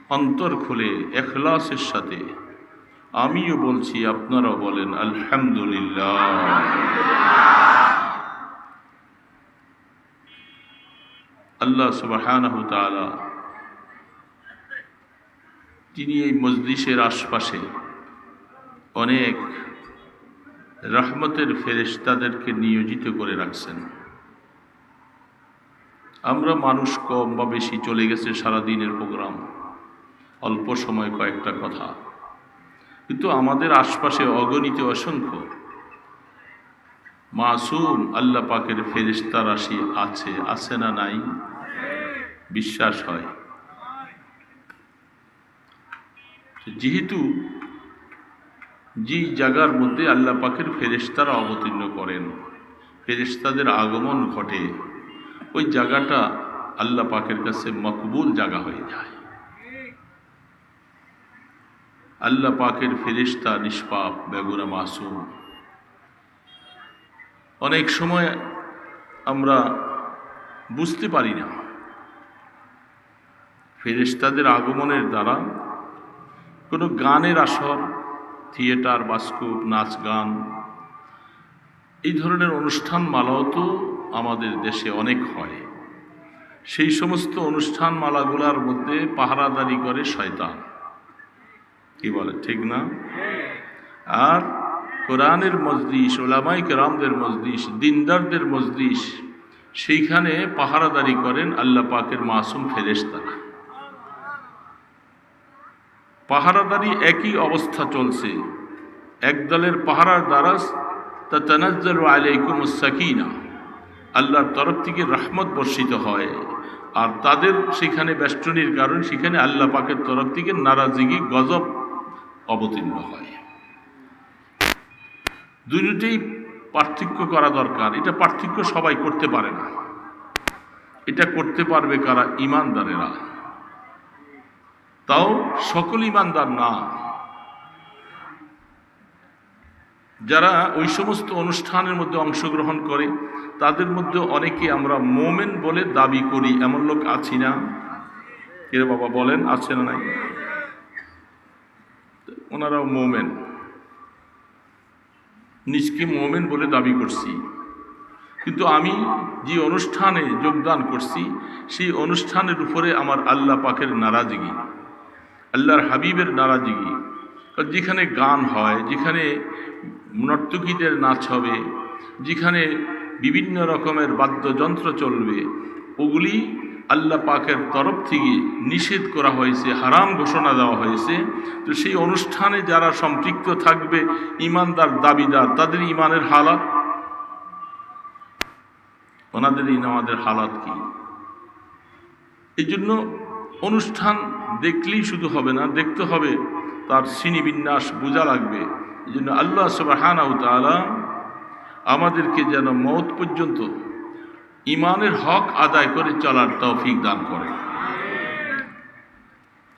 অন্তর খুলে ইখলাসের সাথে আমিও বলছি, আপনারাও বলেন আলহামদুলিল্লাহ। আল্লাহ সুবহানাহু ওয়া তাআলা তিনি এই মজলিসের আশপাশে অনেক রহমতের ফেরেশতাদেরকে নিয়োজিত করে রাখছেন। আমরা মানুষ কম বা বেশি, চলে গেছে সারাদিনের প্রোগ্রাম, অল্প সময় কয়েকটা কথা, কিন্তু আমাদের আশপাশে অগণিত অসংখ্য মাসুম আল্লাহ পাকের ফেরেশতা রাশি আছে, আছে না নাই? বিশ্বাস হয়। যেহেতু যে জায়গার মধ্যে আল্লাহ পাকের ফেরেশতারা অবতীর্ণ করেন, ফেরেশতাদের আগমন ঘটে, ওই জায়গাটা আল্লাহ পাকের কাছে মকবুল জায়গা হয়ে যায়। আল্লাহ পাকের ফেরেশতা নিষ্পাপ, বেগুনা, মাসুম। অনেক সময় আমরা বুঝতে পারি না ফেরেশতাদের আগমনের দ্বারা কোনো গানের আসর, থিয়েটার, বাস্কোপ, নাচ গান, এই ধরনের অনুষ্ঠান মালাও তো আমাদের দেশে অনেক হয়। সেই সমস্ত অনুষ্ঠান মালাগুলার মধ্যে পাহারাদারি করে শয়তান। কি বলে, ঠিক না? আর কোরআনের মজলিস, উলামায়ে কেরামদের মজলিস, দিনদারদের মজলিস, সেইখানে পাহারাদারি করেন আল্লাহ পাকের মাসুম ফেরেশতারা। পাহারাদারি একই অবস্থা চলছে। এক দলের পাহারার দ্বারা তাতানাজ্জালু আলাইকুমুস সাকিনা, আল্লাহর তরফ থেকে রহমত বর্ষিত হয়, আর তাদের সেখানে বেষ্টনীর কারণ সেখানে আল্লাহ পাকের তরফ থেকে নারাজিগি, গজব অবতীর্ণ হয়। দুটোই পার্থক্য করা দরকার। এটা পার্থক্য সবাই করতে পারে না। এটা করতে পারবে কারা? ঈমানদারেরা। তাও সকল ঈমানদার না। যারা ওই সমস্ত অনুষ্ঠানের মধ্যে অংশগ্রহণ করে তাদের মধ্যে অনেকে আমরা মোমেন বলে দাবি করি, এমন লোক আছি না? কে বাবা বলেন, আছে না নাই? ওনারাও মোমেন, নিজকে মোমেন বলে দাবি করছি, কিন্তু আমি যে অনুষ্ঠানে যোগদান করছি সেই অনুষ্ঠানের উপরে আমার আল্লাহ পাকের নারাজগি, আল্লাহর হাবিবের নারাজগি। যেখানে গান হয়, যেখানে নর্তকীদের নাচ হবে, যেখানে বিভিন্ন রকমের বাদ্যযন্ত্র চলবে, ওগুলি আল্লাহ পাকের তরফ থেকে নিষেধ করা হয়েছে, হারাম ঘোষণা দেওয়া হয়েছে। তো সেই অনুষ্ঠানে যারা সম্পৃক্ত থাকবে, ঈমানদার দাবিদার, তাদের ঈমানের হালাত, ওনাদের আমাদের হালাত কি? এই জন্য অনুষ্ঠান দেখলেই শুধু হবে না, দেখতে হবে তার শ্রেণীবিন্যাস বোঝা লাগবে। এই জন্য আল্লাহ সুবহানাহু ওয়া তাআলা আমাদেরকে যেন মওত পর্যন্ত ঈমানের হক আদায় করে চলার তৌফিক দান করে।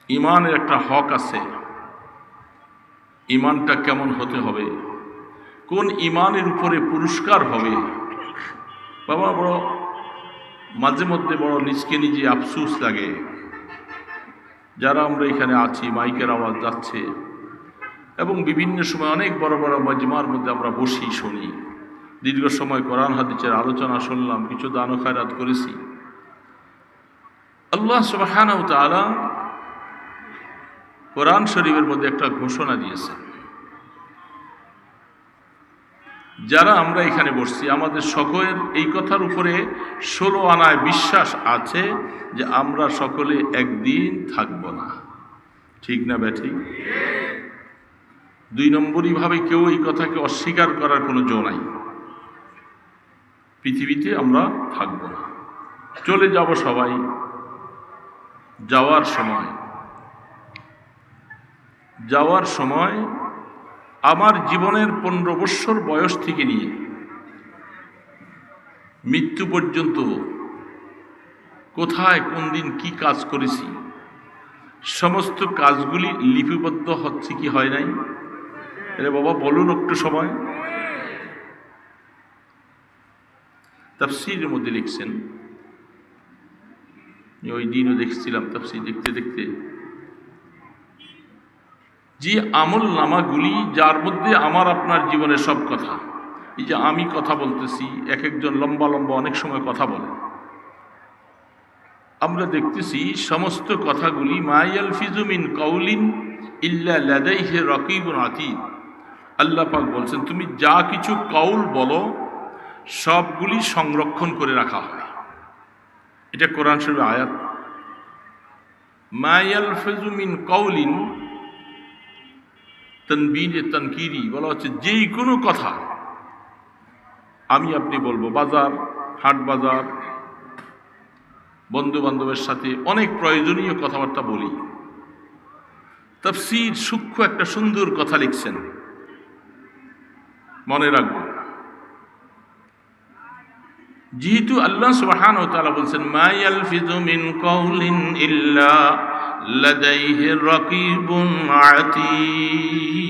ঈমানের একটা হক আছে। ঈমানটা কেমন হতে হবে, কোন ঈমানের উপরে পুরস্কার হবে? বাবা, বড় মাঝে মধ্যে বড় নিজকে নিজে আফসোস লাগে। যারা আমরা এখানে আছি, মাইকের আওয়াজ যাচ্ছে, এবং বিভিন্ন সময় অনেক বড় বড় মজমার মধ্যে আমরা বসি, শুনি, দীর্ঘ সময় কোরআন হাদিসের আলোচনা শুনলাম, কিছু দান ও খায়রাত করেছি। আল্লাহ সুবহানাহু ওয়া তাআলা কোরআন শরীফের মধ্যে একটা ঘোষণা দিয়েছেন, যারা আমরা এখানে বসছি আমাদের সকলের এই কথার উপরে 16 আনায় বিশ্বাস আছে যে আমরা সকলে একদিন থাকব না। ঠিক না ব্যাঠি? 2 নম্বরই ভাবে কেউ এই কথাকে অস্বীকার করার কোনো জো নাই। পৃথিবীতে আমরা থাকব না, চলে যাব সবাই। যাওয়ার সময় আমার জীবনের 15 বৎসর বয়স থেকে নিয়ে মৃত্যু পর্যন্ত কোথায়, কোন দিন, কি কাজ করেছি, সমস্ত কাজগুলি লিপিবদ্ধ হচ্ছে কি হয় নাই? আরে বাবা বলুন একটু সময়। তাফসীরের মধ্যে লিখছেন, ওই দিনও দেখছিলাম তাফসীর দেখতে দেখতে যে আমল নামাগুলি যার মধ্যে আমার আপনার জীবনের সব কথা, এই যে আমি কথা বলতেছি, এক একজন লম্বা লম্বা অনেক সময় কথা বলে, আমরা দেখতেছি সমস্ত কথাগুলি মা ইয়ালফিজু মিন কাউলিন ইল্লা লাদাইহি রাকিবুন আতীদ। আল্লাহ পাক বলছেন তুমি যা কিছু কাউল বলো সবগুলি সংরক্ষণ করে রাখা হয়। এটা কোরআন শরীফের আয়াত। মা ইয়ালফিজু মিন কাউলিন, তানবিনে তানকিরি বলা হচ্ছে যেই কোনো কথা আমি আপনি বলবো, বাজার হাট বাজার বন্ধু বান্ধবের সাথে অনেক প্রয়োজনীয় কথাবার্তা বলি। তাফসীর সূক্ষ্ম একটা সুন্দর কথা লিখছেন, মনে রাখবো। যেহেতু আল্লাহ সুবহানাহু ওয়া তাআলা বলছেন মা ইয়ালফিজু মিন কাউলিন ইল্লা লাদাইহি রাকিবুন আতীদ।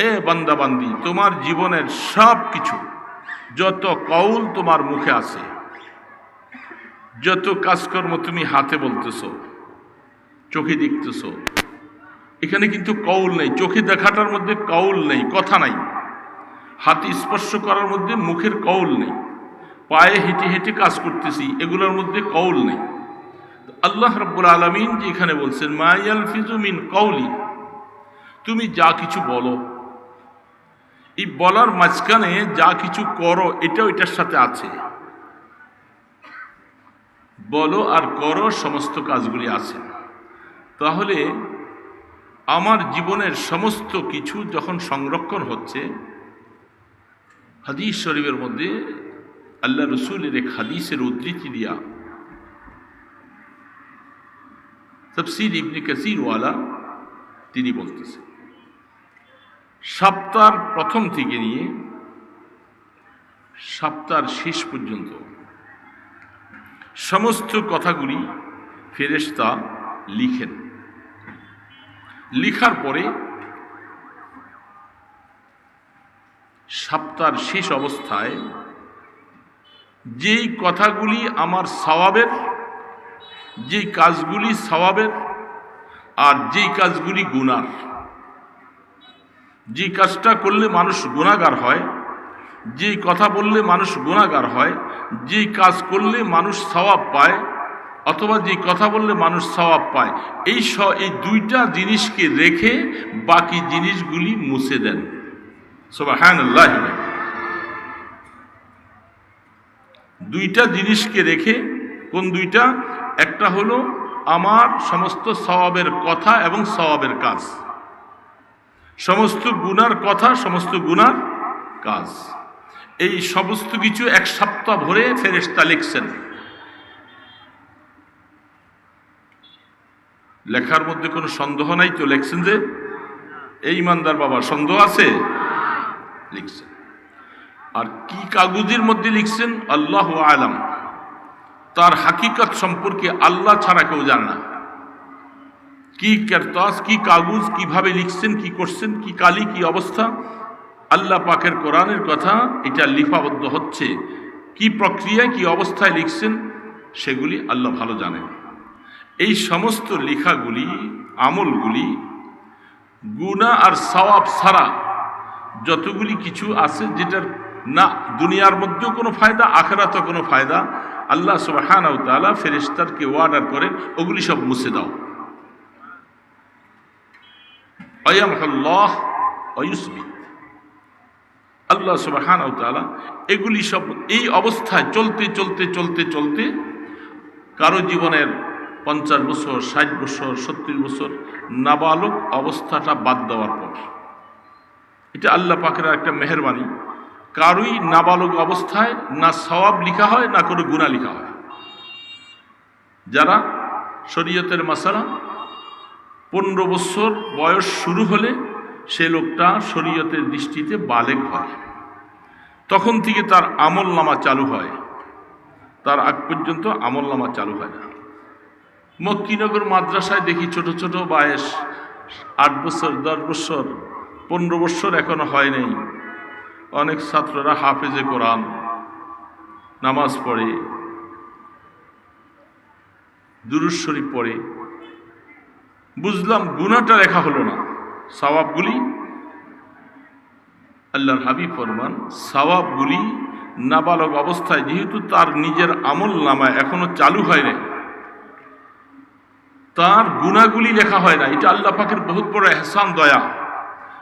এ বান্দা বান্দি, তোমার জীবনের সব কিছু, যত কৌল তোমার মুখে আছে, যত কাজকর্ম তুমি হাতে বলতেছো, চোখে দেখতেছো, এখানে কিন্তু কৌল নেই। চোখে দেখাটার মধ্যে কৌল নেই, কথা নাই। হাতে স্পর্শ করার মধ্যে মুখের কৌল নেই। পায়ে হেঁটে হেঁটে কাজ করতেছি, এগুলোর মধ্যে কৌল নেই। আল্লাহ রাব্বুল আলামিন যে এখানে বলছেন মা ইয়ালফিজু মিন কাউলি, তুমি যা কিছু বলো, এই বলার মাঝখানে যা কিছু করো এটাও এটার সাথে আছে। বলো আর করো সমস্ত কাজগুলি আছে। তাহলে আমার জীবনের সমস্ত কিছু যখন সংরক্ষণ হচ্ছে, হাদিস শরীফের মধ্যে আল্লাহ রসুলের এক হাদিসের উদ্ধৃতি দিয়া তাফসীর ইবনে কাসীর ওয়ালা তিনি বলতেছেন, সপ্তাহের প্রথম থেকে নিয়ে সপ্তাহের শেষ পর্যন্ত সমস্ত কথাগুলি ফেরেশতা লিখেন। লিখার পরে সপ্তাহের শেষ অবস্থায় যেই কথাগুলি আমার সওয়াবের, যেই কাজগুলি সওয়াবের আর যেই কাজগুলি গুনার, যে কাজটা করলে মানুষ গুনাহগার হয়, যেই কথা বললে মানুষ গুনাহগার হয়, যেই কাজ করলে মানুষ সওয়াব পায়, অথবা যে কথা বললে মানুষ সওয়াব পায়, এই দুইটা জিনিসকে রেখে বাকি জিনিসগুলি মুছে দেন। সুবহানাল্লাহ। দুইটা জিনিসকে রেখে, কোন দুইটা? একটা হলো আমার সমস্ত সওয়াবের কথা এবং সওয়াবের কাজ, সমস্ত গুনার কথা, সমস্ত গুনার কাজ। এই সমস্ত কিছু এক সপ্তাহ ভরে ফেরেশতা লিখছেন। লেখার মধ্যে কোনো সন্দেহ নাই তো? লিখছেন যে এই ইমানদার বাবা, সন্দেহ আছে? লিখছেন। আর কি কাগজের মধ্যে লিখছেন আল্লাহু আলাম, তার হাকিকত সম্পর্কে আল্লাহ ছাড়া কেউ জানে না। কি কেরতাস, কি কাগজ, কিভাবে লিখছেন, কি করছেন, কি কালি, কি অবস্থা, আল্লাহ পাকের কোরআনের কথা এটা লিপিবদ্ধ হচ্ছে, কি প্রক্রিয়ায় কি অবস্থায় লিখছেন সেগুলি আল্লাহ ভালো জানেন। এই সমস্ত লেখাগুলি, আমলগুলি গুনাহ আর সওয়াব ছাড়া যতগুলি কিছু আছে, যেটার না দুনিয়ার মধ্যেও কোনো ফায়দা, আখিরাতেও কোনো ফায়দা, আল্লাহ সুবহানাহু ওয়া তাআলা ফেরেশতাকে অর্ডার করেন ওগুলি সব মুছে দাও। আয়ামহুল্লাহ ওয়া ইউসবিত। আল্লাহ সুবহানাহু ওয়া তাআলা এগুলি সব এই অবস্থায় চলতে চলতে চলতে চলতে কারো জীবনের 50 বছর, 60 বছর, 70 বছর নাবালক অবস্থাটা বাদ দেওয়ার পর, এটা আল্লাহ পাকের একটা মেহেরবানি। কারোই নাবালক অবস্থায় না সওয়াব লিখা হয় না কোনো গুনাহ লিখা হয়। যারা শরীয়তের মাসালা 15 বছর বয়স শুরু হলে সে লোকটা শরীয়তের দৃষ্টিতে বালেগ হয়, তখন থেকে তার আমল নামা চালু হয়, তার আগ পর্যন্ত আমল নামা চালু হয় না। মক্কিনগর মাদ্রাসায় দেখি ছোট ছোট বয়স 8 বছর, 10 বছর, 15 বছর এখনো হয় নাই, অনেক ছাত্ররা হাফেজে কোরআন, নামাজ পড়ে, দুরূদ শরীফ পড়ে, বুঝলাম গুনাহটা লেখা হলো না, সওয়াবগুলি, আল্লাহর হাবিব ফরমান সওয়াবগুলি নাবালক অবস্থায় যেহেতু তার নিজের আমল নামায় এখনো চালু হয় না, তার গুনাহগুলি লেখা হয় না। এটা আল্লাহ পাকের বহুত বড় ইহসান, দয়া।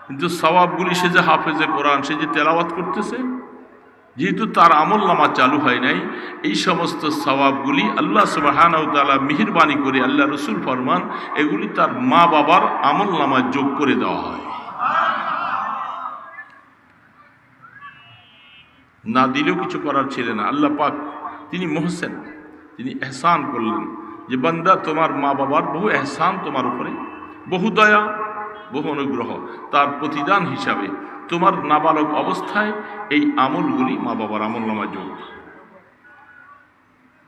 কিন্তু সওয়াবগুলি, সে যে হাফেজে কোরআন, সে যে তেলাওয়াত করতেছে, যেহেতু তার আমল নামা চালু হয় নাই, এই সমস্ত সওয়াবগুলি আল্লাহ সুবহানাহু ওয়া তাআলা মেহেরবানি করে, আল্লাহ রসুল ফরমান, এগুলি তার মা বাবার আমল নামায় যোগ করে দেওয়া হয়। না দিলেও কিছু করার ছিল না। আল্লাহ পাক তিনি মুহসেন, তিনি এহসান করলেন যে বান্দা, তোমার মা বাবার বহু এহসান তোমার উপরে, বহু দয়া, বহু অনুগ্রহ, তার প্রতিদান হিসাবে তোমার নাবালক অবস্থায় এই আমলগুলি মা বাবার আমল নামায় যোগ।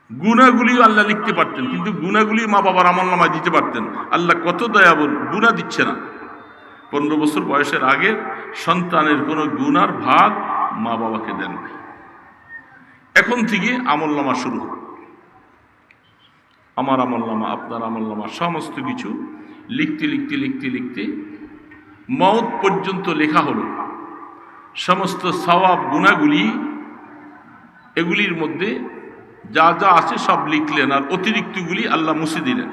গুনাহগুলিও আল্লাহ লিখতে পারতেন, কিন্তু গুনাহগুলি মা বাবার আমল নামায় দিতে পারতেন। আল্লাহ কত দয়াবল, গুনাহ দিচ্ছে না। 15 বছর বয়সের আগে সন্তানের কোনো গুনার ভাগ মা বাবাকে দেন নাই। এখন থেকে আমল নামা শুরু, আমার আমল নামা, আপনার আমল নামা, সমস্ত কিছু লিখতে লিখতে লিখতে লিখতে মওত পর্যন্ত লেখা হলো। সমস্ত সওয়াব গুনাহগুলি, এগুলির মধ্যে যা যা আছে সব লিখলেন, আর অতিরিক্তগুলি আল্লাহ মুছে দিলেন।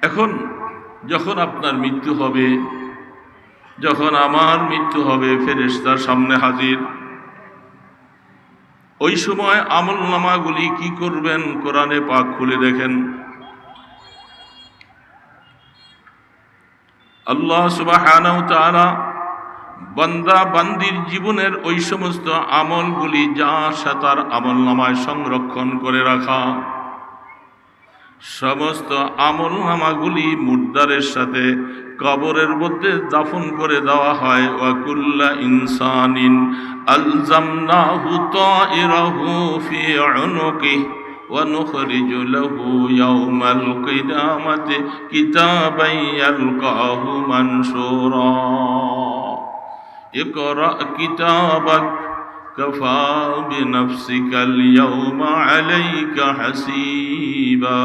এখন যখন আপনার মৃত্যু হবে, যখন আমার মৃত্যু হবে, ফেরেশতার সামনে হাজির, ওই সময় আমল নামাগুলি কি করবেন? কোরআনে পাক খুলে দেখেন, আল্লাহ সুবহানাহু ওয়া তাআলা বান্দা বান্দির জীবনের ওই সমস্ত আমলগুলি যা তার আমল নামায় সংরক্ষণ করে রাখা, সমস্ত আমল নামাগুলি মুর্দারের সাথে কবরের মধ্যে দাফন করে দেওয়া হয়। ওয়া কুল্লা ইনসানিন আলজামনাহু তাইরাহু ফি উনুকিহি ওয়া নুখরিজু লাহু ইয়াওমাল কিয়ামাতি কিতাবান ইয়ালকাহু মানশুরা ইকরা কিতাবাক কাফা বিনাফসিকাল ইয়াওমা আলাইকা হাসিবা।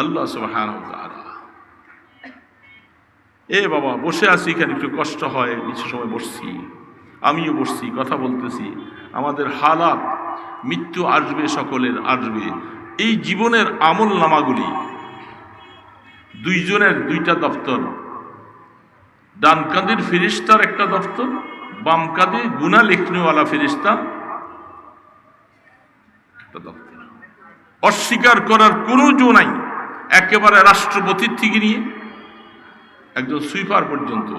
আল্লাহ সুবহানাহু ওয়া তাআলা, এ বাবা বসে আছি এখানে, একটু কষ্ট হয়, কিছু সময় বসছি, আমিও বসছি, কথা বলতেছি, আমাদের হালাত, মৃত্যু আসবে, সকলের আসবে। এই জীবনের আমল নামাগুলি, দুইজনের দুইটা দপ্তর, ডান কাঁধের ফেরেশতার একটা দপ্তর, বাম কাঁধে গুনাহ লিখনেওয়ালা ফেরেশতা একটা দপ্তর। অস্বীকার করার কোনো জো নাই। একেবারে রাষ্ট্রপতির থেকে নিয়ে একজন সুইপার পর্যন্ত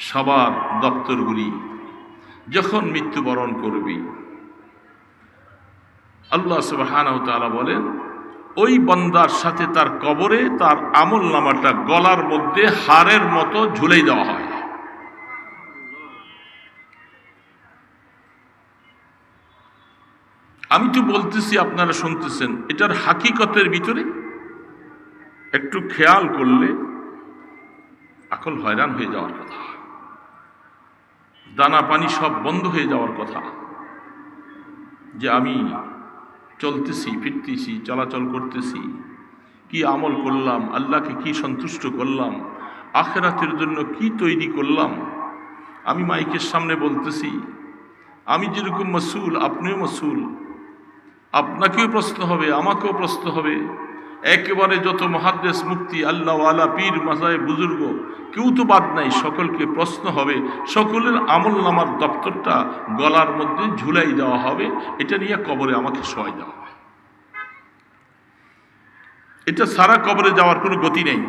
সবার দপ্তরগুলি যখন মৃত্যুবরণ করবে, আল্লাহ সুবহানাহু ওয়া তাআলা বলেন, ওই বান্দার সাথে তার কবরে তার আমল নামাটা গলার মধ্যে হাড়ের মতো ঝুলাই দেওয়া হয়। আমি তো বলতেছি, আপনারা শুনতেছেন, এটার হাকিকতের ভিতরে একটু খেয়াল করলে আকল হয়রান হয়ে যাওয়ার কথা, দানা পানি সব বন্ধ হয়ে যাওয়ার কথা। যে আমি চলতেছি, ফিরতেছি, চলাচল করতেছি, কি আমল করলাম, আল্লাহকে কি সন্তুষ্ট করলাম, আখিরাতের জন্য কি তৈরি করলাম। আমি মাইকের সামনে বলতেছি, আমি যেরকম মাসউল, আপনিও মাসউল, আপনাকেও প্রশ্ন হবে, আমাকেও প্রশ্ন হবে। একেবারে যত মুহাদ্দিস, মুফতি, আল্লাহওয়ালা, পীর, মাসায়ে বুজুর্গ, কেউ তো বাদ নাই, সকলকে প্রশ্ন হবে। সকলের আমল নামার দপ্তরটা গলার মধ্যে ঝুলাই দেওয়া হবে, এটা নিয়ে কবরে আমাকে শোয়াই দেওয়া হবে। এটা সারা কবরে যাওয়ার কোনো গতি নেই।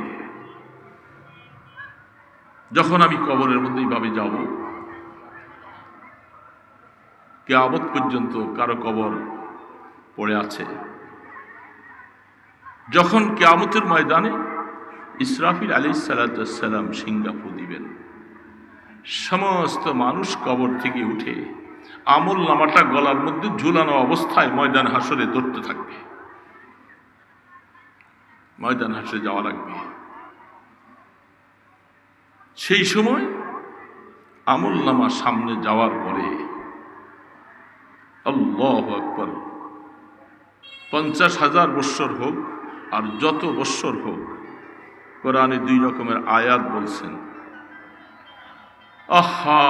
যখন আমি কবরের মধ্যে এইভাবে যাব, কিয়ামত পর্যন্ত কারো কবর পড়ে আছে। যখন কিয়ামতের ময়দানে ইসরাফিল আলাইহিস সালাতু ওয়াস সালাম সিংহা ফু দিবেন, সমস্ত মানুষ কবর থেকে উঠে আমল নামাটা গলার মধ্যে ঝুলানো অবস্থায় ময়দান হাসরে ধরতে থাকবে। ময়দান হাসরে যাওয়া লাগবে। সেই সময় আমল নামা সামনে যাওয়ার পরে আল্লাহু আকবার, 50,000 বৎসর হোক আর যত বৎসর হোক, কোরআনে 2 রকমের আয়াত বলছেন। আহা,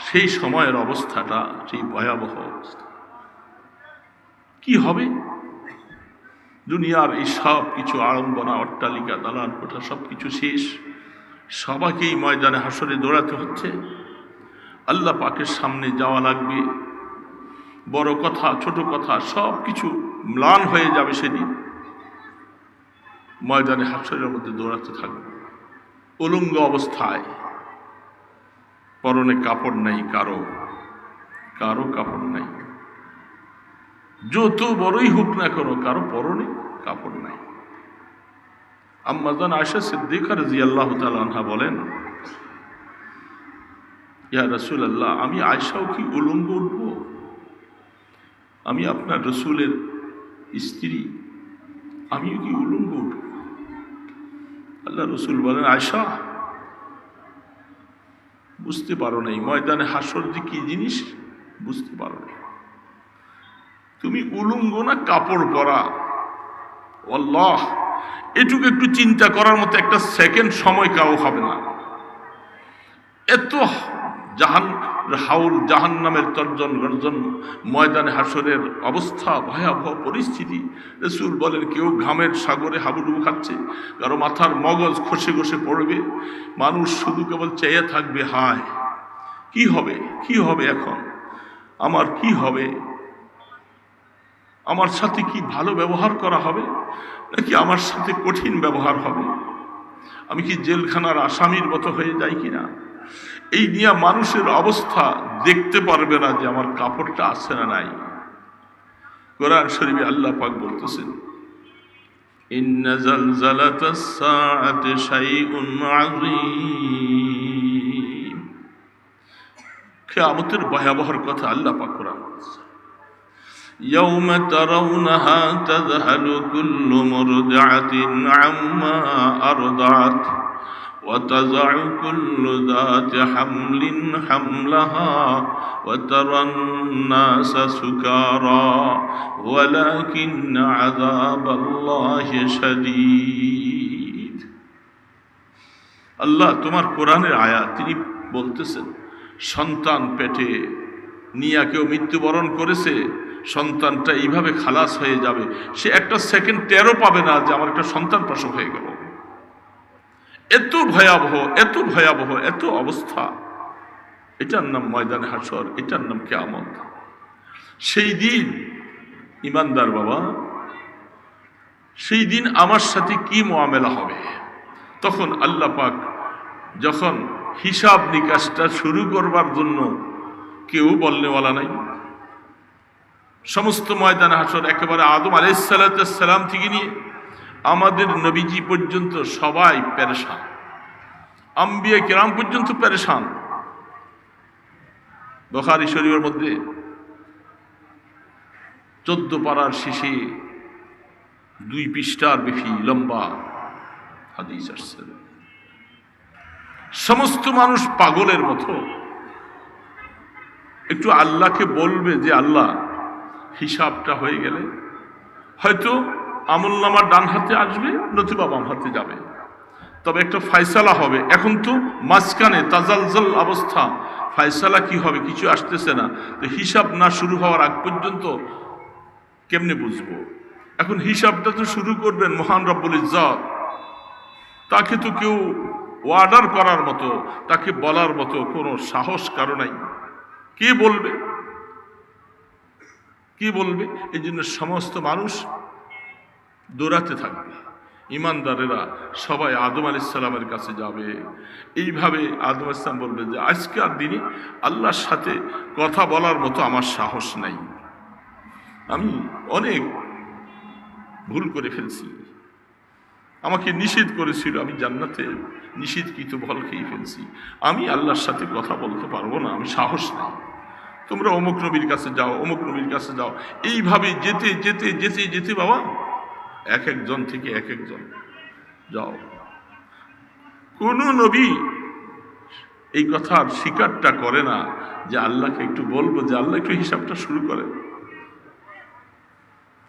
সেই সময়ের অবস্থাটা, সেই ভয়াবহ অবস্থা কি হবে? দুনিয়ার এই সব কিছু আড়ম্বনা, অট্টালিকা, দালান কোঠা সব কিছু শেষ, সবাইকেই ময়দানে হাসরে দৌড়াতে হচ্ছে। আল্লাহ পাকের সামনে যাওয়া লাগবে। বড় কথা, ছোট কথা সব কিছু ম্লান হয়ে যাবে সেদিন। ময়দানে হাসরের মধ্যে দৌড়াতে থাকবে উলঙ্গ অবস্থায়, পরনে কাপড় নাই, কারো কাপড় নাই। যত বড়ই হোক না কেন, কারো পরনে কাপড় নাই। আম্মা জান আয়েশা সিদ্দিকা রাদিয়াল্লাহু তাআলা আনহা বলেন, ইয়া রাসূলুল্লাহ, আমি আয়েশাও কি উলঙ্গ উঠব? আমি আপনার রসুলের স্ত্রী, আমিও কি উলঙ্গ উঠব? আল্লাহ রসুল বলেন, আয়েশা, বুঝতে পারো নাই ময়দানে হাসর যে কি জিনিস, বুঝতে পারো নাই। তুমি উলঙ্গ না কাপড় পরা, আল্লাহ, এটুকু একটু চিন্তা করার মতো একটা সেকেন্ড সময় কাউ হবে না। এত জাহান্নামের তর্জন গর্জন, ময়দানে হাসরের অবস্থা, ভয়াবহ পরিস্থিতি। রাসূল বলেন, কেউ ঘামের সাগরে হাবুডুবু খাচ্ছে, কারো মাথার মগজ খসে খসে পড়বে, মানুষ শুধু কেবল চেয়ে থাকবে, হায় কি হবে, কি হবে এখন, আমার কি হবে, আমার সাথে কি ভালো ব্যবহার করা হবে নাকি আমার সাথে কঠিন ব্যবহার হবে, আমি কি জেলখানার আসামির মতো হয়ে যাই কিনা। এই নিয়ে মানুষের অবস্থা দেখতে পারবে না যে আমার কাপড়টা আছে না নাই। কোরআন শরীফে আল্লাহ পাক বলতেছেন, ইন্না জালজালাতাস সাআতি শাইউন আযীম। কিয়ামতের ভয়াবহর কথা আল্লাহ পাক কোরআন বলছেন, ইয়াউমা তারাউনাহা তাযহালু কুল্লু মুরদিআতিন আম্মা আরদাত وتضع كل ذات حمل حملها وترى الناس سكارى ولكن عذاب الله شديد। আল্লাহ তোমার কোরআনের আয়াত, তিনি বলতেছেন, সন্তান পেটে নিয়ে কেউ মৃত্যুবরণ করেছে, সন্তানটা এইভাবে খালাস হয়ে যাবে, সে একটা সেকেন্ড টেরও পাবে না যে আমার একটা সন্তান প্রসব হয়ে গেল। এত ভয়াবহ, এত ভয়াবহ, এত অবস্থা। এটার নাম ময়দানে হাসর, এটার নাম কিয়ামত। সেই দিন ইমানদার বাবা, সেই দিন আমার সাথে কি মুআমেলা হবে? তখন আল্লাহ পাক যখন হিসাব নিকাশটা শুরু করবার জন্য কেউ বলনেওয়ালা নাই। সমস্ত ময়দানে হাসর একেবারে আদম আলাইহিস সালাম থেকে নিয়ে আমাদের নবীজি পর্যন্ত সবাই পেরেশান, আম্বিয়া কিরাম পর্যন্ত পেরেশান। বুখারী শরীফের মধ্যে 14 পারার শেষে 2 পৃষ্ঠার বেশি লম্বা হাদিস আসছে। সমস্ত মানুষ পাগলের মতো একটু আল্লাহকে বলবে যে আল্লাহ, হিসাবটা হয়ে গেলে হয়তো আমলনামার ডান হাতে আসবে, নতুবা বাম হাতে যাবে, তবে একটা ফয়সালা হবে। এখন তো মাঝখানে তাজালজাল অবস্থা, ফয়সালা কি হবে কিছু আসতেছে না। তো হিসাব না শুরু হওয়ার আগ পর্যন্ত কেমনে বুঝবো? এখন হিসাবটা তো শুরু করবেন মহান রব্বুল ইজ্জত। তাকে তো কেউ অর্ডার করার মতো, তাকে বলার মতো কোনো সাহস কারো নাই। কে বলবে, কি বলবে? এই জন্য সমস্ত মানুষ দৌড়াতে থাকবে। ইমানদারেরা সবাই আদম আলাইহিস সালামের কাছে যাবে। এইভাবে আদম আলাইহিস সালাম বলবে যে আজকের দিনে আল্লাহর সাথে কথা বলার মতো আমার সাহস নাই, আমি অনেক ভুল করে ফেলছি, আমাকে নিষেধ করেছিল, আমি জান্নাতে নিষেধকৃত ফল খেয়ে ফেলছি, আমি আল্লাহর সাথে কথা বলতে পারবো না, আমি সাহস নাই। তোমরা অমুক নবীর কাছে যাও, অমুক নবীর কাছে যাও। এইভাবে যেতে যেতে যেতে যেতে বাবা এক একজন থেকে এক একজন যাও। কোন নবী এই কথার স্বীকারটা করে না যে আল্লাহকে একটু বলবো যে আল্লাহ একটু হিসাবটা শুরু করে।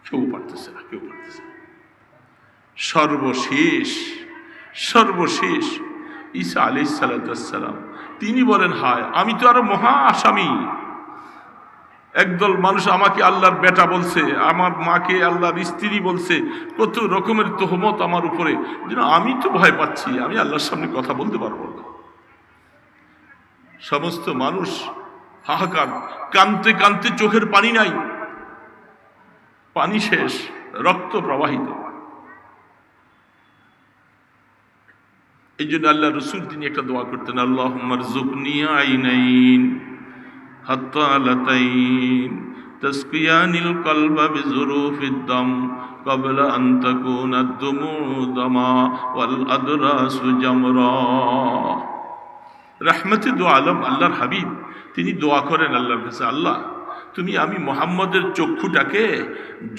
কেউ পারতেছে না, কেউ পারতেছে না। সর্বশেষ সর্বশেষ ঈসা আলাইহিস সালাম তিনি বলেন, হায় আমি তো আরো মহা আসামি। একদল মানুষ আমাকে আল্লাহর বেটা বলছে, আমার মাকে আল্লাহর স্ত্রী বলছে, কত রকমের তোহমত আমার উপরে, যেন আমি তো ভয় পাচ্ছি, আমি আল্লাহর সামনে কথা বলতে পারবো না। সমস্ত মানুষ হাহাকার, কানতে কানতে চোখের পানি নাই, পানি শেষ, রক্ত প্রবাহিত। এই জন্য আল্লাহ রসুল তিনি একটা দোয়া করতেন, আল্লাহুম্মা রযুকনি আইনাইন হাত্তালাতাইন তাসকিয়ানিল কলবা বিযুরুফিদ দাম ক্বাবলা আন তাকুনা আদ-দুমু দামা ওয়াল আদরাসু জামরা। রাহমাতে দু আলম আল্লাহর হাবিব তিনি দোয়া করেন আল্লাহর কাছে, আল্লাহ তুমি আমি মুহাম্মদের চক্ষুটাকে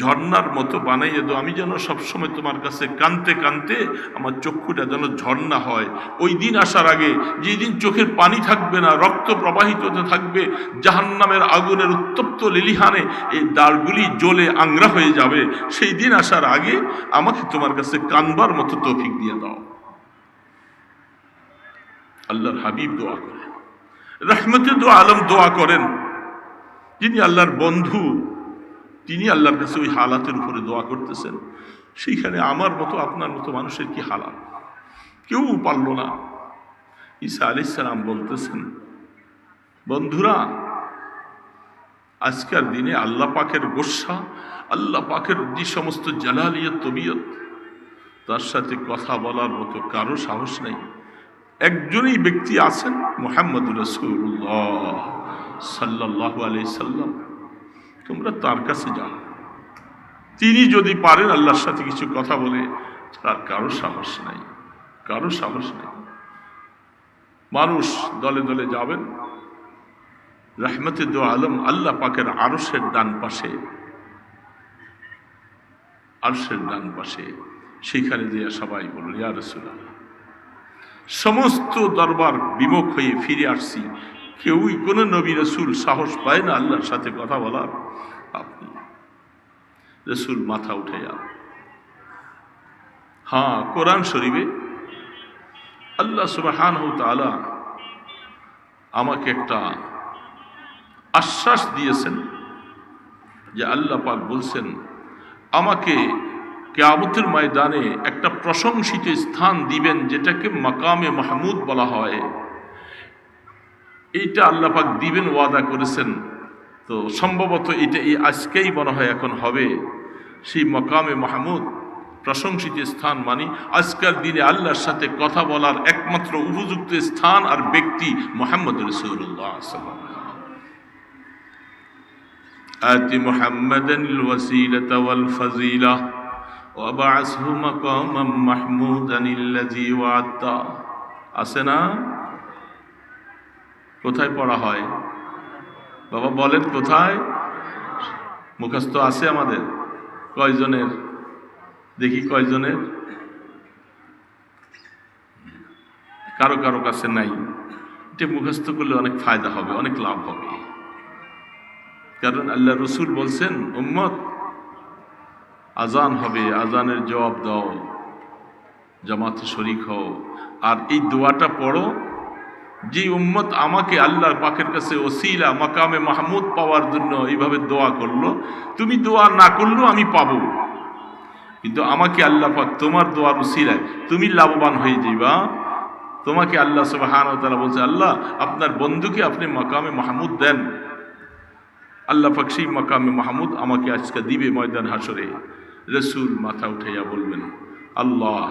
ঝর্ণার মতো বানাইয়ে দাও, আমি যেন সবসময় তোমার কাছে কানতে কানতে আমার চক্ষুটা যেন ঝর্ণা হয়। ওই দিন আসার আগে, যেদিন চোখের পানি থাকবে না, রক্ত প্রবাহিত হতে থাকবে, জাহান্নামের আগুনের উত্তপ্ত লিলিহানে এই দাঁড়গুলি জ্বলে আংরা হয়ে যাবে, সেই দিন আসার আগে আমাকে তোমার কাছে কানবার মতো তৌফিক দিয়ে দাও। আল্লাহর হাবিব দোয়া করেন, রাহমাতে দু আলম দোয়া করেন, যিনি আল্লাহর বন্ধু, তিনি আল্লাহর কাছে ওই হালাতের উপরে দোয়া করতেছেন। সেইখানে আমার মতো আপনার মতো মানুষের কি হালাত, কেউ পারল না। ঈসা আলাইহিস সালাম বলতেছেন, বন্ধুরা আজকের দিনে আল্লাহ পাকের গোসা, আল্লাহ পাকের যে সমস্ত জালালিয়ত তবিয়ত, তার সাথে কথা বলার মতো কারো সাহস নেই। একজনই ব্যক্তি আছেন, মুহাম্মদুর রাসূলুল্লাহ সাল্লাল্লাহু আলাইহি সাল্লাম। তোমরা তার কাছে যাও, তিনি যদি পারেন আল্লাহর সাথে কিছু কথা বলে, তার কারো সাহস নাই, কারো সাহস নেই। মানুষ দলে দলে যাবেন, রাহমাতে দু আলম আল্লাহ পাকের আরশের ডান পাশে, আরশের ডান পাশে, সেখানে দিয়ে সবাই বলল, ইয়া রাসূলুল্লাহ, সমস্ত দরবার বিমুখ হয়ে ফিরে আসছি, কেউই কোনো নবী রসুল সাহস পায় না আল্লাহর সাথে কথা বলার। আপনি রসুল মাথা উঠে যান। হ্যাঁ, কোরআন শরীফে আল্লাহ সুবহানাহু ওয়া তাআলা আমাকে একটা আশ্বাস দিয়েছেন যে আল্লাহ পাক বলছেন, আমাকে কিয়ামতের ময়দানে একটা প্রশংসিত স্থান দিবেন, যেটাকে মাকামে মাহমুদ বলা হয়। এইটা আল্লাহ পাক দিবেন, ওয়াদা করেছেন। তো সম্ভবত এটা এই আজকেই মনে হয় এখন হবে। সেই মাকামে মাহমুদ, প্রশংসিত স্থান, মানে আজকের দিনে আল্লাহর সাথে কথা বলার একমাত্র উপযুক্ত স্থান আর ব্যক্তি মুহাম্মদ রাসূলুল্লাহ সাল্লাল্লাহু আলাইহি ওয়াসাল্লাম। আতি মুহাম্মাদানিল ওয়াসিলাতা ওয়াল ফাজিলা ওয়াবআসহু মাকামান মাহমুদানিল্লাযী ওয়া'আদতা। আছে না? কোথায় পড়া হয় বাবা বলেন, কোথায়? মুখস্থ আছে আমাদের কয়জনের? দেখি কয়জনের? কারো কারো কাছে নাই। এটা মুখস্থ করলে অনেক ফায়দা হবে, অনেক লাভ হবে। কারণ আল্লাহ রসুল বলছেন, উম্মত আজান হবে, আজানের জবাব দাও, জামাতে শরীক হও, আর এই দোয়াটা পড়ো। যে উম্মত আমাকে আল্লাহর পাকের কাছে ওসিলা মাকামে মাহমুদ পাওয়ার জন্য এইভাবে দোয়া করলো, তুমি দোয়া না করলেও আমি পাবো, কিন্তু আমাকে আল্লাহ পাক তোমার দোয়ার ওসিলায় তুমি লাভবান হয়ে যাইবা। তোমাকে আল্লাহ সুবহানাহু ওয়া তাআলা বলছে, আল্লাহ আপনার বন্ধুকে আপনি মাকামে মাহমুদ দেন। আল্লাহ পাক সেই মাকামে মাহমুদ আমাকে আজকে দিবে ময়দান হাসরে। রসুল মাথা উঠাইয়া বলবেন, আল্লাহ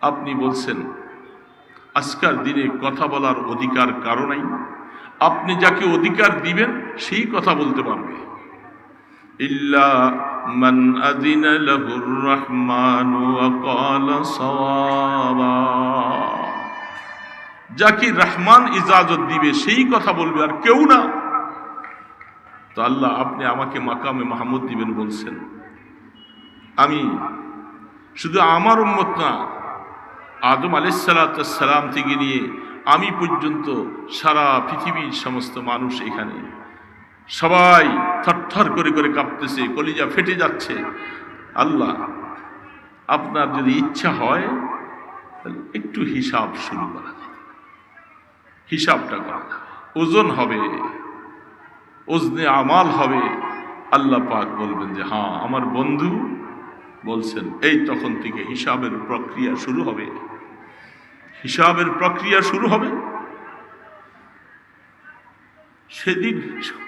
আপনি বলছেন আজকের দিনে কথা বলার অধিকার কারো নাই, আপনি যাকে অধিকার দিবেন সেই কথা বলতে পারবে। ইল্লা মান আযিনা লাহুর রাহমানু ওয়া ক্বালা সাওয়াবা, যাকে রহমান ইজাজত দিবে সেই কথা বলবে, আর কেউ না। তো আল্লাহ আপনি আমাকে মাকামে মাহমুদ দিবেন বলছেন, আমি শুধু আমার উম্মত না, আদম আলাইহিস সালাম থেকে নিয়ে আমি পর্যন্ত সারা পৃথিবীর সমস্ত মানুষ এখানে সবাই থরথর করে করে কাঁপতেছে, কলিজা ফেটে যাচ্ছে। আল্লাহ, আপনার যদি ইচ্ছা হয় তাহলে একটু হিসাব শুরু করা যায়, হিসাবটা করা যাবে, ওজন হবে, ওজনে আমাল হবে। আল্লাহ পাক বলবেন যে হ্যাঁ আমার বন্ধু বলছেন, এই তখন থেকে হিসাবের প্রক্রিয়া শুরু হবে, হিসাবের প্রক্রিয়া শুরু হবে। সেদিন হিসাব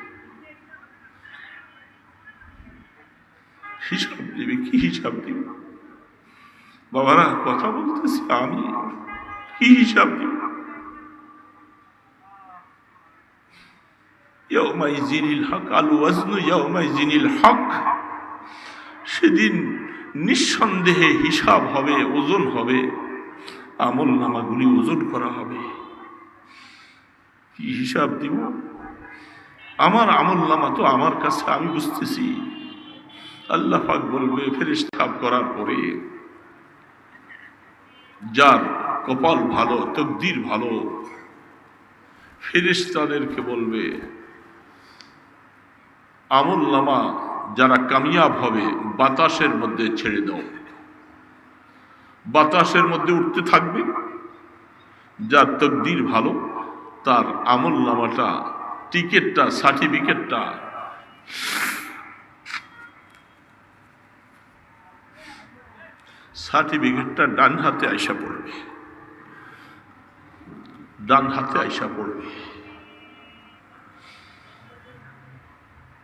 দিবে। কি হিসাব দিবে বাবারা? কথা বলতেছি আমি, কি হিসাব দিব? ইয়াউমাইজিনিল হক আল ওয়াজনু ইয়াউমাইজিনিল হক। সেদিন নিঃসন্দেহে হিসাব হবে, ওজন হবে, আমল নামাগুলি ওজন করা হবে। কি হিসাব দিব? আমার আমল নামা তো আমার কাছে, আমি বুঝতেছি। আল্লাহ পাক বলবে ফেরেশতা করার পরে, যার কপাল ভালো, তকদির ভালো, ফেরেশতাদেরকে বলবে আমল নামা যারা কামিয়াব হবে বাতাসের মধ্যে ছেড়ে দাও। বাতাসের মধ্যে উঠতে থাকবে। যার তকদির ভালো তার আমল নামাটা, টিকেটটা, সার্টিফিকেটটা ডান হাতে আইসা পড়বে, ডান হাতে আইসা পড়বে।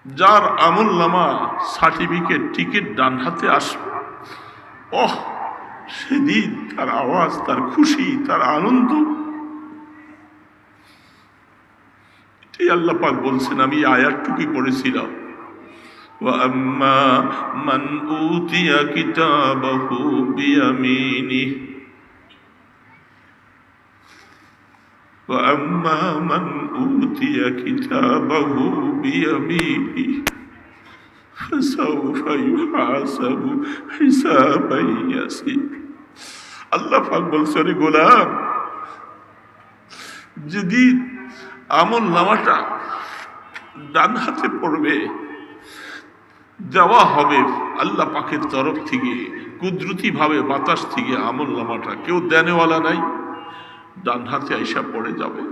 যার আমল নামা, সার্টিফিকেট, টিকিট ডান হাতে আসবে, ওহ সেদিন তার আওয়াজ, তার খুশি, তার আনন্দ। এটাই আল্লাহ পাক বলছেন। আমি আয়াতটুকুই পড়েছিলাম, وَأَمَّا مَنْ أُوتِيَ كِتَابَهُ بِيَمِينِهِ وَأَمَّا مَنْ أُوتِيَ كِتَابَهُ بِيَمِينِهِ فَسَوْفَ يُحَاسَبُ حِسَابًا يَسِيرًا। আল্লাহ পাক বলছেন, গোলাম, যদি আমল নামাটা ডান হাতে পড়বে, দেওয়া হবে আল্লাহ পাকের তরফ থেকে, কুদরতি ভাবে বাতাস থেকে আমল নামাটা, কেউ দেনেওয়ালা নাই, ডান হাতে আইসা পড়ে যাবে।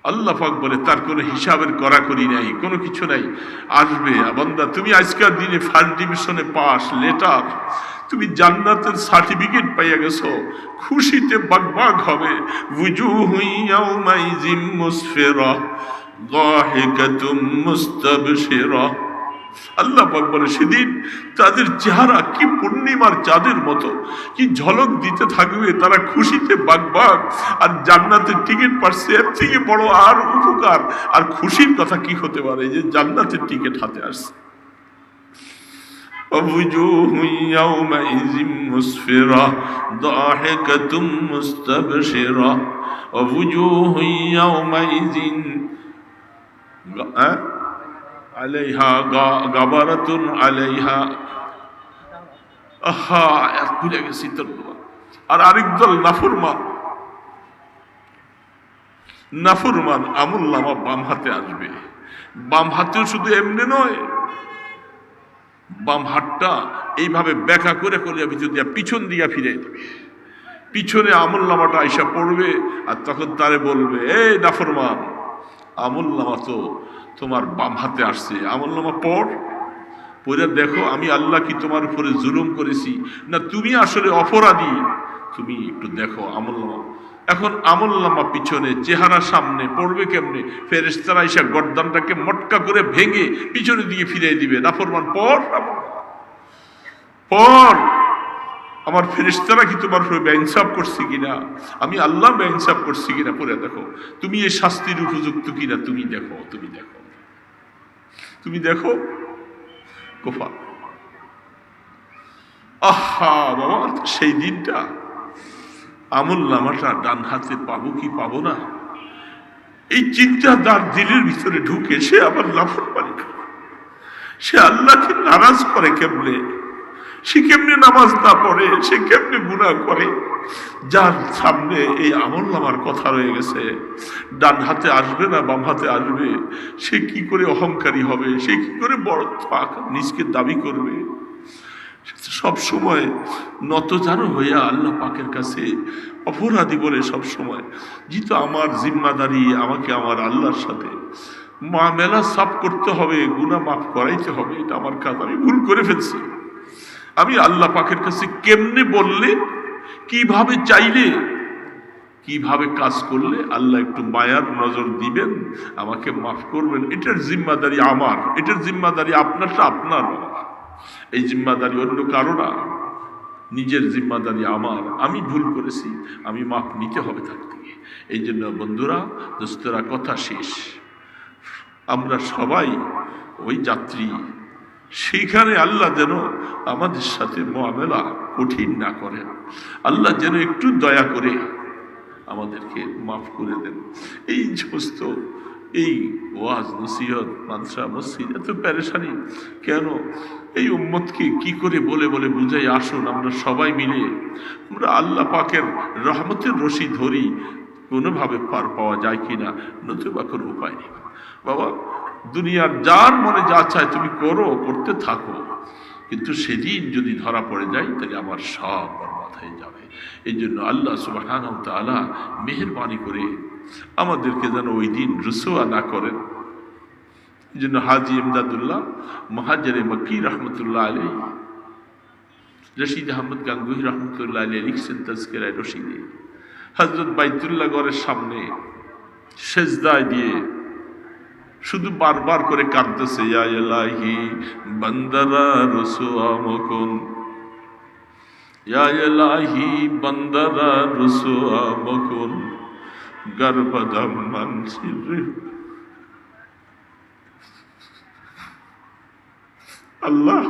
আল্লাহ পাক বলে তার কোনো হিসাবের কড়াকড়ি নাই, কোনো কিছু নাই, আসবে। বান্দা, তুমি আজকের দিনে ফার্স্ট ডিভিশনে পাস, লেটার, তুমি জান্নাতের সার্টিফিকেট পাইয়া গেছো, খুশিতে বাগবাগ হবে। ওয়ুজুহু ইয়াউমাইযিন মুসফিরা যাহিকাতুম মুস্তাবশিরা। আল্লাহ পাক বলে সেদিন তাদের চেহারা কি পূর্ণিমার চাঁদের মতো, কি ঝলক দিতে থাকবে, তারা খুশিতে বাগবাগ। আর জান্নাতের টিকিট পাচ্ছে, এর থেকে বড় আর উপকার আর খুশির কথা কি হতে পারে, যে জান্নাতের টিকিট হাতে আসছে। ওয়ুজুহু ইয়াউমাইযিন মুসফিরা যাহিকাতুম মুস্তাবশিরা ওয়ুজুহু ইয়াউমাইযিন আলাইহা গাবারাতুন আলাইহা। আহা, এত ভুলে গেছি তোর। আর আরেক দল নাফরমান, নাফরমান আমল নামা বাম হাতে আসবে। বাম হাতেও শুধু এমনি নয়, বাম হাতটা এইভাবে ব্যাখ্যা করে কলিয়া ভিতর দিয়া পিছন দিয়া ফিরে দেবে, পিছনে আমল নামাটা আইসা পড়বে। আর তখন তারে বলবে, এই নাফরমান, আমল নামা তো তোমার বাম হাতে আসছে, আমল নামা পড়, পড়ে দেখো আমি আল্লাহ কি তোমার উপরে জুলুম করেছি, না তুমি আসলে অপরাধী, তুমি একটু দেখো আমল নামা। এখন আমল নামা পিছনে, চেহারা সামনে, পড়বে কেমনে? ফেরেশতারা এসে গর্দানটাকে মটকা করে ভেঙে পিছনে দিকে ফিরিয়ে দিবে। নাফরমান, পড় পড়, আমার ফেরেশতারা কি তোমার উপরে বেইনসাফ করছে কিনা, আমি আল্লাহ বেইনসাফ করছি কিনা, পড়ে দেখো তুমি এই শাস্তির উপযুক্ত কিনা, তুমি দেখো, তুমি দেখো, তুমি দেখো। কোফা, আহা বাবা, সেই দিনটা আমল নামাটা ডান হাতে পাবো কি পাবো না, এই চিন্তা তার দিলের ভিতরে ঢুকে সে আবার নাফরমানি করে, সে আল্লাহকে নারাজ করে কেমনে, সে কেমনে নামাজ না পড়ে, সে কেমনে গুনাহ করে, যার সামনে এই আমলনামার কথা রয়ে গেছে, ডান হাতে আসবে না বাম হাতে আসবে, সে কি করে অহংকারী হবে, সে কি করে বড় নিজকে দাবি করবে। সব সময় নতজানু হইয়া আল্লাহ পাকের কাছে অপরাধী বলে সব সময়, যেহেতু আমার জিম্মাদারি, আমাকে আমার আল্লাহর সাথে মামেলা সাফ করতে হবে, গুনাহ মাফ করাইতে হবে, এটা আমার কাজ, আমি ভুল করে ফেলছি। আমি আল্লাহ পাকের কাছে কেমনে বললে, কিভাবে চাইলে, কিভাবে কাজ করলে আল্লাহ একটু মায়ার নজর দিবেন, আমাকে মাফ করবেন, এটার জিম্মাদারি আমার, এটার জিম্মাদারি আপনারটা আপনার, এই জিম্মাদারি অন্য কারো না, নিজের জিম্মাদারি আমার। আমি ভুল করেছি, আমি মাফ নিতে হবে তার থেকে। এই জন্য বন্ধুরা, দোস্তরা, কথা শেষ, আমরা সবাই ওই যাত্রী, সেইখানে আল্লাহ যেন আমাদের সাথে মুআমালা কঠিন না করেন, আল্লাহ যেন একটু দয়া করে আমাদেরকে মাফ করে দেন। এই সমস্ত এই ওয়াজ নসিহত, মাদ্রাসা, মসজিদ, এত পেরেশানি কেন? এই উম্মতকে কি করে বলে বলে বুঝাই, আসুন আমরা সবাই মিলে আমরা আল্লাহ পাকের রহমতের রশি ধরি, কোনোভাবে পার পাওয়া যায় কিনা, নতুবা কোনো উপায় নেই। বাবা, দুনিয়ার যার মনে যা চায় তুমি করো, করতে থাকো, কিন্তু সেদিন যদি ধরা পড়ে যায় তাহলে আমার সব বরবাদ হয়ে যাবে। এই জন্য আল্লাহ সুবহানাহু ওয়া তাআলা মেহেরবানি করে আমাদেরকে যেন ওই দিন রুসওয়া না করেন। এই জন্য হাজী ইমদাদুল্লাহ মুহাজ্জিরে মক্কি রহমতুল্লাহ আলাইহি, রশিদ আহমদ গাঙ্গুহি রহমতুল্লাহ আলাইহি লিখছেন তাজকিরায়ে রশিদে, হযরত বাইতুল্লাহ ঘরের সামনে সেজদায় দিয়ে শুধু বারবার করে কাঁদতেছে, ইয়া ইলাহি বান্দারা রুসওয়া মকুন, ইয়া ইলাহি বান্দারা রুসওয়া মকুন, গর্বদম মনসির। আল্লাহ,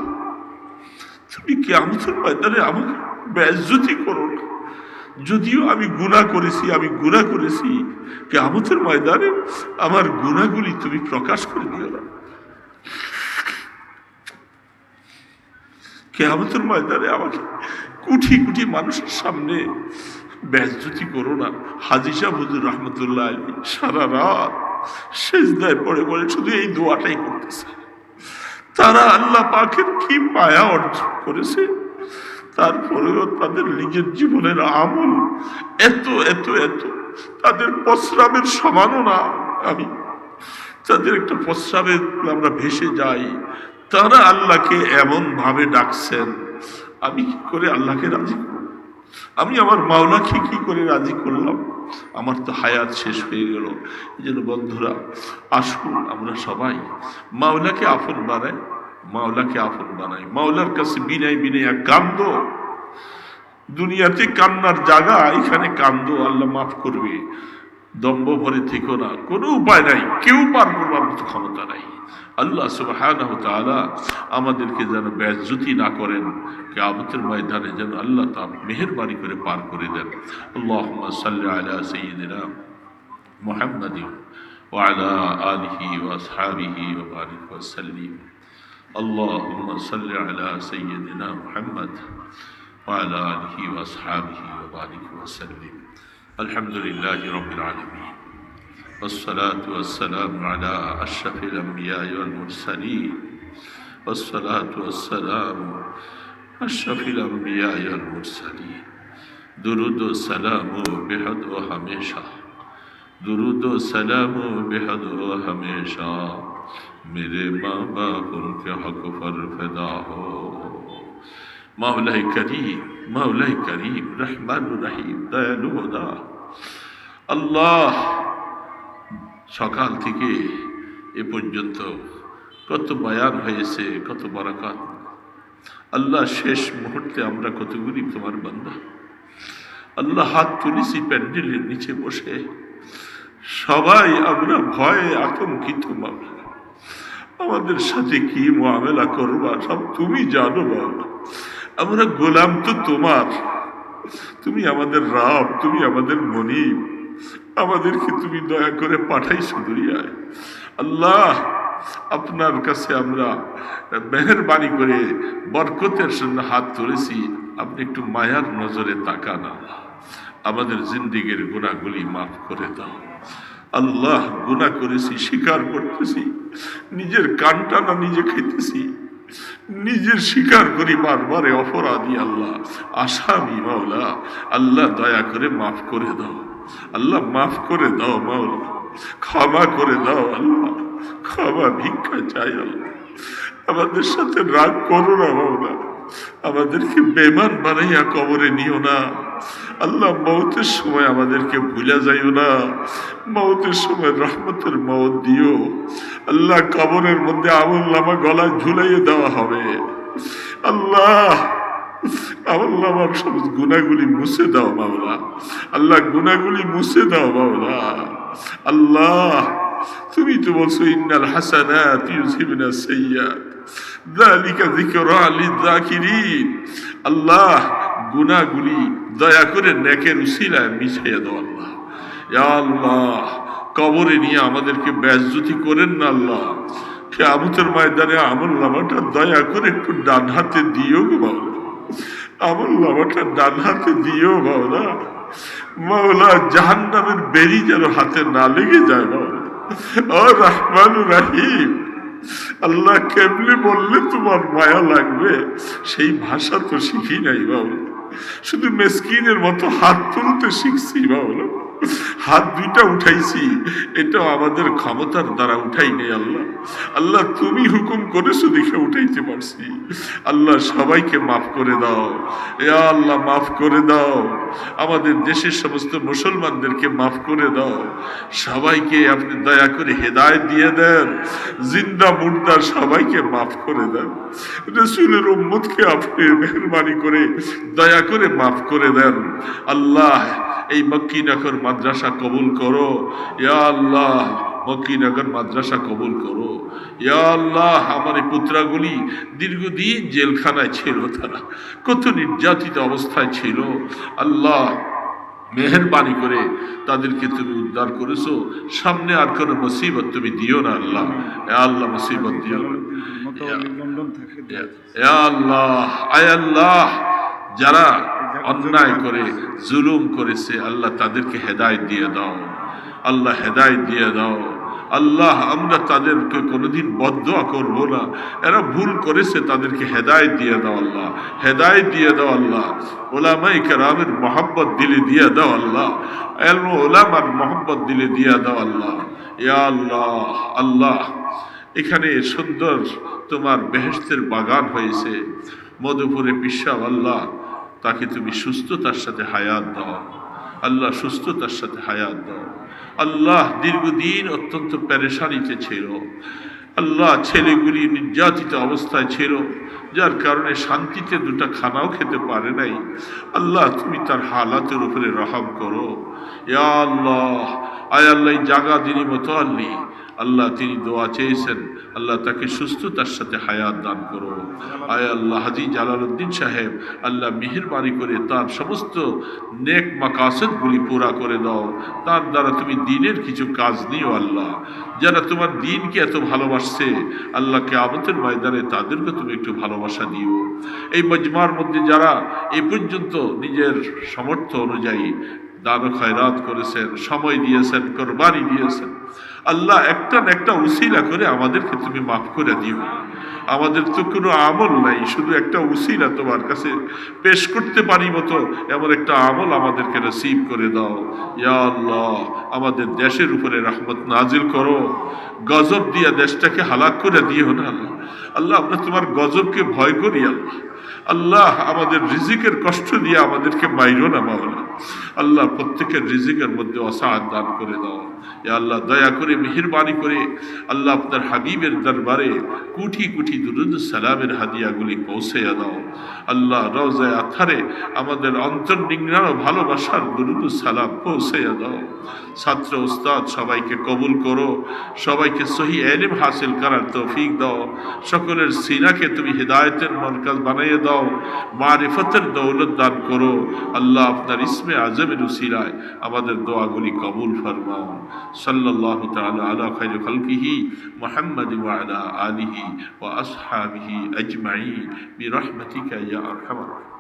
তুমি কিয়ামতের ময়দানে আমাকে বেইজ্জতি করো না। যদিও আমি গুনাহ করেছি, কিয়ামতের ময়দানে আমার গুনাহগুলি তুমি প্রকাশ করে দিও না। কিয়ামতের ময়দানে আমাকে কোটি কোটি মানুষের সামনে বেইজ্জতি করো না। হাজী সাহেব হুজুর রহমতুল্লাহ আলাইহি সারা রাত সিজদায় পড়ে পড়ে শুধু এই দোয়াটাই করতেছে। তারা আল্লাহ পাকের কি মায়া অর্জন করেছে, তারপরেও তাদের নিজের জীবনের আমল এত এত এত, তাদের প্রস্রাবের সমানও না। আমি তাদের একটা প্রস্রাবে আমরা ভেসে যাই, তারা আল্লাহকে এমন ভাবে ডাকছেন, আমি কি করে আল্লাহকে রাজি করব? আমি আমার মাওলাকে কি করে রাজি করলাম? আমার তো হায়াত শেষ হয়ে গেল। এই জন্য বন্ধুরা, আসুন আমরা সবাই মাওলাকে আপন বানাই, মাওলার কাছে বিনয় বিনয় কান্দো। দুনিয়াতে কান্নার জায়গা, এখানে কান্দো, আল্লাহ মাফ করবে। দম্ভ ভরে থেকো না, কোনো উপায় নাই, কেউ পার করবার মতো ক্ষমতা নাই। আল্লাহ সুবহানাহু ওয়া তাআলা আমাদেরকে যেন বেইজ্জতি না করেন, কিয়ামতের ময়দানে যেন আল্লাহ তাআলা মেহেরবানি করে পার করে দেন। আল্লাহুম্মা সাল্লি আলা সাইয়্যিদিনা মুহাম্মাদিন ওয়া আলা আলিহি ওয়া আসহাবিহি ওয়া বারিক ওয়া সাল্লিম। আল্লাহুম্মা সাল্লি আলা সাইয়্যিদিনা মুহাম্মাদ ওয়া আলা আলিহি ওয়া আসহাবিহি ওয়া বারিক ওয়া সাল্লিম। আলহামদুলিল্লাহি রাব্বিল আলামিন। والصلاة والسلام على أشرف الأنبياء والمرسلين، والصلاة والسلام أشرف الأنبياء والمرسلين। درود و سلام بحد و ہمیشہ، درود و سلام بحد و ہمیشہ، میرے ماں باپ ان کے حق پر فدا ہو۔ مولا کریم رحمان الرحیم দয়ালু খোদা আল্লাহ, সকাল থেকে এ পর্যন্ত কত বয়ান হয়েছে, কত বারাকাত। আল্লাহ, শেষ মুহূর্তে আমরা কতগুলি তোমার বান্দা আল্লাহ হাত তুলেছি প্যান্ডেলের নিচে বসে, সবাই আমরা ভয়ে আতঙ্কিত। বাবা, আমাদের সাথে কি মুআমালা করবা সব তুমি জানো। বাবা, আমরা গোলাম তো তোমার, তুমি আমাদের রব, তুমি আমাদের মনিব, আমাদেরকে তুমি দয়া করে পাঠাইছো দুনিয়ায়। আল্লাহ, আপনার কাছে আমরা মেহেরবানি করে বরকতের জন্য হাত তুলেছি, আপনি একটু মায়ার নজরে তাকান আল্লাহ, আমাদের জিন্দিগির গুনাহগুলি মাফ করে দাও আল্লাহ। গুনাহ করেছি, স্বীকার করতেছি, নিজের কানটা না নিজে খাইতেছি, নিজের স্বীকার করি বারবারে অপরাধী আল্লাহ, আসামি মাওলা। আল্লাহ দয়া করে মাফ করে দাও আল্লাহ, মাফ করে দাও মাওলা, ক্ষমা করে দাও আল্লাহ, ক্ষমা ভিক্ষা চাই আল্লাহ। আমাদের সাথে রাগ করো না মাওলা, আমাদেরকে বেমান বানাইয়া কবরে নিও না আল্লাহ। মৌতের সময় আমাদেরকে ভুলে যাইও না, মৌতের সময় রহমতের মৌত দিও আল্লাহ। কবরের মধ্যে আমলনামা গলায় ঝুলাইয়ে দেওয়া হবে আল্লাহ। আমলনামার সমস্ত গুনাহগুলি মুছে দাও মাওলা আল্লাহ, গুনাহগুলি মুছে দাও মাওলা আল্লাহ। তুমি তো বলছো ইন্নাল হাসানাত ইউযহিবুনা সাইয়্যাত যালিকা যিকরা লিয-যাকিরিন। আল্লাহ গুনাহগুলি দয়া করে নেকের উসিলায় মিশাইয়া দাও আল্লাহ। ইয়া আল্লাহ, কবরে নিয়ে আমাদেরকে বেইজ্জতি করেন না আল্লাহ। কিয়ামতের ময়দানে আমলনামাটা দয়া করে একটু ডান হাতে দিও গো মাওলা, আমলনামাটা ডান হাতে দিও মাওলা। মাওলা জাহান্নামের বেড়ি যেন হাতে না লেগে যায় মাওলা। ও রহমানুর রহিম আল্লাহ, কেমনে বললে তোমার মায়া লাগবে সেই ভাষা তো শিখি নাই বাবু, শুধু মেসকিনের মতো হাত তুলতে শিখছি বাবু। হাত দুইটা উঠাইছি, এটাও আমাদের ক্ষমতার দ্বারা উঠাই নেই আল্লাহ। আল্লাহ তুমি হুকুম করেছো দেখে উঠাইতে পারছি আল্লাহ। সবাইকে মাফ করে দাও ইয়া আল্লাহ, মাফ করে দাও। আমাদের দেশের সমস্ত মুসলমানদেরকে মাফ করে দাও। সবাইকে আপনি দয়া করে হেদায়েত দিয়ে দেন, জিন্দা মুর্দা সবাইকে মাফ করে দেন। রাসূলের উম্মতকে আপনি মেহেরবানি করে দয়া করে মাফ করে দেন আল্লাহ। এই মক্কিনগর মাদ্রাসা কবুল করো ইয়া আল্লাহ, মক্কিনগর মাদ্রাসা কবুল করো ইয়া আল্লাহ। আমার এই পুত্রাগুলি দীর্ঘদিন জেলখানায় ছিল, তারা কত নির্যাতিত অবস্থায় ছিল আল্লাহ। মেহেরবানি করে তাদেরকে তুমি উদ্ধার করেছো, সামনে আর কোনো মুসিবত তুমি দিও না আল্লাহ। ইয়া আল্লাহ মুসিবত দিও না ইয়া আল্লাহ। আয় আল্লাহ, যারা অন্যায় করে জুলুম করেছে আল্লাহ তাদেরকে হেদায়েত দিয়ে দাও আল্লাহ, হেদায়েত দিয়ে দাও আল্লাহ। আমরা তাদেরকে কোনোদিন বদদুয়া করবো না, এরা ভুল করেছে তাদেরকে হেদায়েত দিয়ে দাও আল্লাহ, হেদায়েত দিয়ে দাও আল্লাহ। উলামায়ে কেরামের মহব্বত দিলে দিয়ে দাও আল্লাহ, ইলম উলামার মহব্বত দিলে দিয়ে দাও আল্লাহ। ইয়া আল্লাহ আল্লাহ, এখানে সুন্দর তোমার বেহেশতের বাগান হয়েছে মধুপুরে পিসাব আল্লাহ, তাকে তুমি সুস্থতার সাথে হায়াত দাও আল্লাহ, সুস্থতার সাথে হায়াত দাও আল্লাহ। দীর্ঘদিন অত্যন্ত পেরেশানিতে ছিল আল্লাহ, ছেলেগুলি নির্যাতিত অবস্থায় ছিল, যার কারণে শান্তিতে দুটা খানাও খেতে পারে নাই আল্লাহ। তুমি তার হালাতের উপরে রহম করো ইয়া আল্লাহ। আয় আল্লাহ, জাগা যিনি মোতাল্লি আল্লাহ, তিনি দোয়া চেয়েছেন আল্লাহ, তাকে সুস্থতার সাথে হায়াত দান করো। আয় আল্লাহ, হাজী জালালউদ্দিন সাহেব আল্লাহ মেহেরবানি করে তার সমস্ত নেক মাকাসদগুলি পুরা করে দাও। তার দ্বারা তুমি দিনের কিছু কাজ নিও আল্লাহ। যারা তোমার দিনকে এত ভালোবাসছে আল্লাহ, কিয়ামতের ময়দানে তাদেরকে তুমি একটু ভালোবাসা দিও। এই মজমার মধ্যে যারা এ পর্যন্ত নিজের সামর্থ্য অনুযায়ী দান খয়রাত করেছেন, সময় দিয়েছেন, কোরবানি দিয়েছেন আল্লাহ, একটা না একটা উসিলা করে আমাদেরকে তুমি মাফ করে দিও। আমাদের তো কোনো আমল নাই, শুধু একটা উসিলা তোমার কাছে পেশ করতে পারি মতো এমন একটা আমল আমাদেরকে নসিব করে দাও ইয়া আল্লাহ। আমাদের দেশের উপরে রহমত নাজিল করো, গজব দিয়া দেশটাকে হালাক করে দিও না আল্লাহ। আল্লাহ, আমরা তোমার গজবকে ভয় করি আল্লাহ। আল্লাহ, আমাদের রিজিকের কষ্ট দিয়ে আমাদেরকে মাইরো না মাওলা। আল্লাহ, প্রত্যেকের রিজিকের মধ্যে অসাদ দান করে দাও ইয়া আল্লাহ। দয়া করে মেহেরবানি করে আল্লাহ আপনার হাবিবের দরবারে কোটি কোটি দুরুদ সালামের হাদিয়াগুলি পৌঁছে দাও আল্লাহ। রওজায়ে আতহারে আমাদের অন্তর নিংড়ানো ভালোবাসার দুরুদ সালাম পৌঁছে দাও। ছাত্র উস্তাদ সবাইকে কবুল করো, সবাইকে সহি ইলম হাসিল করার তৌফিক দাও। সকলের সিনাকে তুমি হিদায়াতের মারকাজ বানাইয়া বাড়িয়ে দাও, মারিফতের দৌলত দান করো। আল্লাহ আপনার ইসমে আজমের উসিলায় আমাদের দোয়াগুলি কবুল ফরমাও। সাল্লাল্লাহু তাআলা আলা খায়রি খালকিহি মুহাম্মাদ ওয়া আলা আলিহি ওয়া আসহাবিহি আজমাইন বিরহমাতিকা ইয়া আরহামার রাহিমিন।